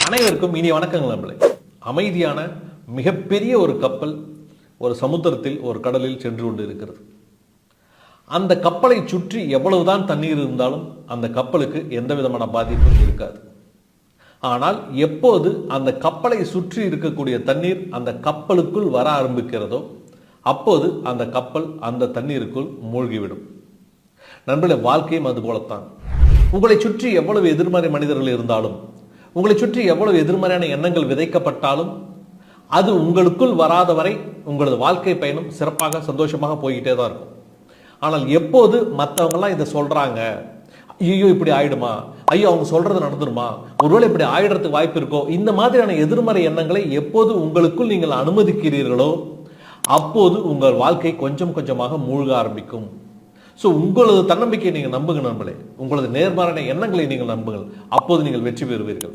அனைவருக்கும் இனி வணக்கங்கள் நண்பர்களே. அமைதியான மிகப்பெரிய ஒரு கப்பல் ஒரு சமுத்திரத்தில் ஒரு கடலில் சென்று கொண்டு இருக்கிறது. அந்த கப்பலை சுற்றி எவ்வளவுதான் தண்ணீர் இருந்தாலும் அந்த கப்பலுக்கு எந்த விதமான பாதிப்பும் இருக்காது. ஆனால் எப்போது அந்த கப்பலை சுற்றி இருக்கக்கூடிய தண்ணீர் அந்த கப்பலுக்குள் வர ஆரம்பிக்கிறதோ அப்போது அந்த கப்பல் அந்த தண்ணீருக்குள் மூழ்கிவிடும். நண்பர்களே, வாழ்க்கையும் அது போலத்தான். உங்களை சுற்றி எவ்வளவு எதிர்மறை மனிதர்கள் இருந்தாலும், உங்களை சுற்றி எவ்வளவு எதிர்மறையான எண்ணங்கள் விதைக்கப்பட்டாலும் அது உங்களுக்குள் வராத வரை உங்களது வாழ்க்கை பயணம் சிறப்பாக சந்தோஷமாக போய்கிட்டே தான் இருக்கும். ஆனால் எப்போது மற்றவங்கலாம் இதை சொல்றாங்க, ஐயோ இப்படி ஆயிடுமா, ஐயோ அவங்க சொல்றது நடந்துருமா, ஒருவேளை இப்படி ஆயிடுறதுக்கு வாய்ப்பு இருக்கோ, இந்த மாதிரியான எதிர்மறை எண்ணங்களை எப்போது உங்களுக்குள் நீங்கள் அனுமதிக்கிறீர்களோ அப்போது உங்கள் வாழ்க்கை கொஞ்சம் கொஞ்சமாக மூழ்க ஆரம்பிக்கும். ஸோ உங்களது தன்னம்பிக்கையை நீங்கள் நம்புங்க நண்பர்களே, உங்களது நேர்மறையான எண்ணங்களை நீங்கள் நம்புங்கள். அப்போது நீங்கள் வெற்றி பெறுவீர்கள்.